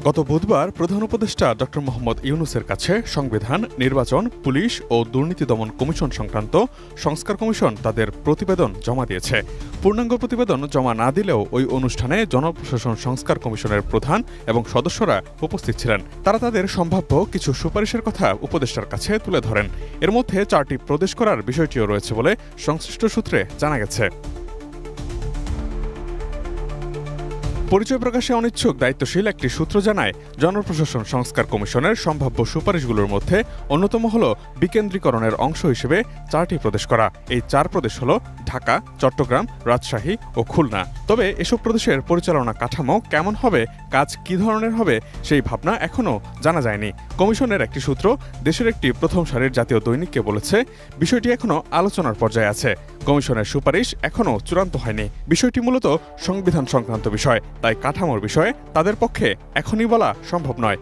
গত বুধবার প্রধান উপদেষ্টা ড মোহাম্মদ ইউনূসের কাছে সংবিধান, নির্বাচন, পুলিশ ও দুর্নীতি দমন কমিশন সংক্রান্ত সংস্কার কমিশন তাদের প্রতিবেদন জমা দিয়েছে। পূর্ণাঙ্গ প্রতিবেদন জমা না দিলেও ওই অনুষ্ঠানে জনপ্রশাসন সংস্কার কমিশনের প্রধান এবং সদস্যরা উপস্থিত ছিলেন। তারা তাদের সম্ভাব্য কিছু সুপারিশের কথা উপদেষ্টার কাছে তুলে ধরেন। এর মধ্যে 4টি প্রদেশ করার বিষয়টিও রয়েছে বলে সংশ্লিষ্ট সূত্রে জানা গেছে। পরিচয় প্রকাশে অনিচ্ছুক দায়িত্বশীল একটি সূত্র জানায়, জনপ্রশাসন সংস্কার কমিশনের সম্ভাব্য সুপারিশগুলোর মধ্যে অন্যতম হল বিকেন্দ্রীকরণের অংশ হিসেবে 4টি প্রদেশ করা। এই 4 প্রদেশ হল ঢাকা, চট্টগ্রাম, রাজশাহী ও খুলনা। তবে এসব প্রদেশের পরিচালনা কাঠামো কেমন হবে, কাজ কী ধরনের হবে, সেই ভাবনা এখনও জানা যায়নি। কমিশনের একটি সূত্র দেশের একটি প্রথম সারির জাতীয় দৈনিককে বলেছে, বিষয়টি এখনও আলোচনার পর্যায়ে আছে। কমিশনের সুপারিশ এখনও চূড়ান্ত হয়নি। বিষয়টি মূলত সংবিধান সংক্রান্ত বিষয়, তাই কাঠামোর বিষয়ে তাদের পক্ষে এখনই বলা সম্ভব নয়।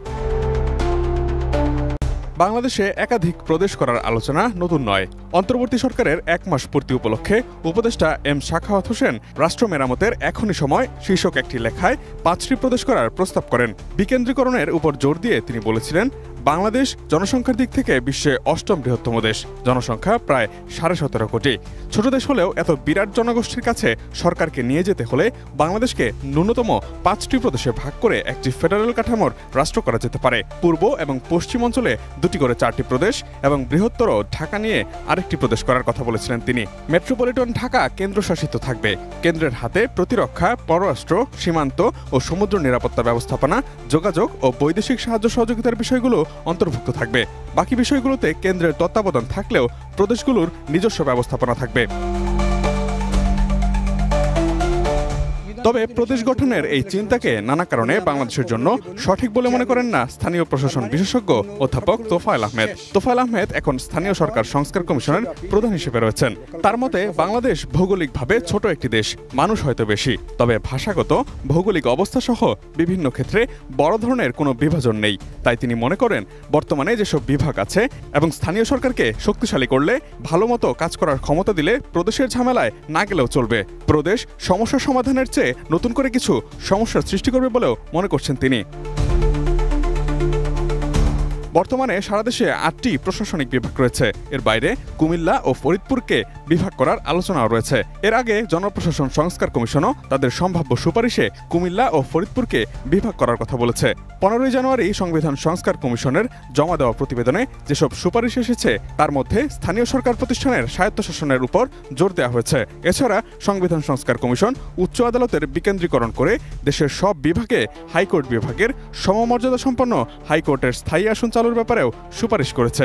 বাংলাদেশে একাধিক প্রদেশ করার আলোচনা নতুন নয়। অন্তর্বর্তী সরকারের 1 মাস পূর্তি উপলক্ষে উপদেষ্টা এম সাখাওয়াত হোসেন রাষ্ট্র মেরামতের এখনই সময় শীর্ষক একটি লেখায় 5টি প্রদেশ করার প্রস্তাব করেন। বিকেন্দ্রীকরণের উপর জোর দিয়ে তিনি বলেছিলেন, বাংলাদেশ জনসংখ্যার দিক থেকে বিশ্বে 8ম বৃহত্তম দেশ, জনসংখ্যা প্রায় 17.5 কোটি। ছোট দেশ হলেও এত বিরাট জনগোষ্ঠীর কাছে সরকারকে নিয়ে যেতে হলে বাংলাদেশকে ন্যূনতম 5টি প্রদেশে ভাগ করে একটি ফেডারেল কাঠামোর রাষ্ট্র করা যেতে পারে। পূর্ব এবং পশ্চিম অঞ্চলে 2টি করে 4টি প্রদেশ এবং বৃহত্তর ঢাকা নিয়ে আরেকটি প্রদেশ করার কথা বলেছিলেন তিনি। মেট্রোপলিটন ঢাকা কেন্দ্রশাসিত থাকবে। কেন্দ্রের হাতে প্রতিরক্ষা, পররাষ্ট্র, সীমান্ত ও সমুদ্র নিরাপত্তা ব্যবস্থাপনা, যোগাযোগ ও বৈদেশিক সাহায্য সহযোগিতার বিষয়গুলো অন্তর্ভুক্ত থাকবে। বাকি বিষয়গুলোতে কেন্দ্রের তত্ত্বাবধান থাকলেও প্রদেশগুলোর নিজস্ব ব্যবস্থাপনা থাকবে। তবে প্রদেশ গঠনের এই চিন্তাকে নানা কারণে বাংলাদেশের জন্য সঠিক বলে মনে করেন না স্থানীয় প্রশাসন বিশেষজ্ঞ অধ্যাপক তোফায়েল আহমেদ। তোফায়েল আহমেদ এখন স্থানীয় সরকার সংস্কার কমিশনের প্রধান হিসেবে রয়েছেন। তার মতে, বাংলাদেশ ভৌগোলিকভাবে ছোট একটি দেশ, মানুষ হয়তো বেশি, তবে ভাষাগত, ভৌগোলিক অবস্থা সহ বিভিন্ন ক্ষেত্রে বড় ধরনের কোনো বিভাজন নেই। তাই তিনি মনে করেন, বর্তমানে যেসব বিভাগ আছে এবং স্থানীয় সরকারকে শক্তিশালী করলে, ভালো মতো কাজ করার ক্ষমতা দিলে প্রদেশের ঝামেলায় না গেলেও চলবে। প্রদেশ সমস্যা সমাধানের চেয়ে নতুন করে কিছু সমস্যার সৃষ্টি করবে বলেও মনে করছেন তিনি। বর্তমানে সারা দেশে 8টি প্রশাসনিক বিভাগ রয়েছে। এর বাইরে কুমিল্লা ও ফরিদপুরকে বিভাগ করার আলোচনাও রয়েছে। এর আগে জনপ্রশাসন সংস্কার কমিশনও তাদের সম্ভাব্য সুপারিশে কুমিল্লা ও ফরিদপুরকে বিভাগ করার কথা বলেছে। 15ই জানুয়ারি সংবিধান সংস্কার কমিশনের জমা দেওয়া প্রতিবেদনে যেসব সুপারিশ এসেছে তার মধ্যে স্থানীয় সরকার প্রতিষ্ঠানের স্বায়ত্তশাসনের উপর জোর দেওয়া হয়েছে। এছাড়া সংবিধান সংস্কার কমিশন উচ্চ আদালতের বিকেন্দ্রীকরণ করে দেশের সব বিভাগে হাইকোর্ট বিভাগের সমমর্যাদা সম্পন্ন হাইকোর্টের স্থায়ী আসন চালুর ব্যাপারেও সুপারিশ করেছে।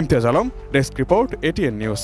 Imtiaz Alam, desk report, ATN news.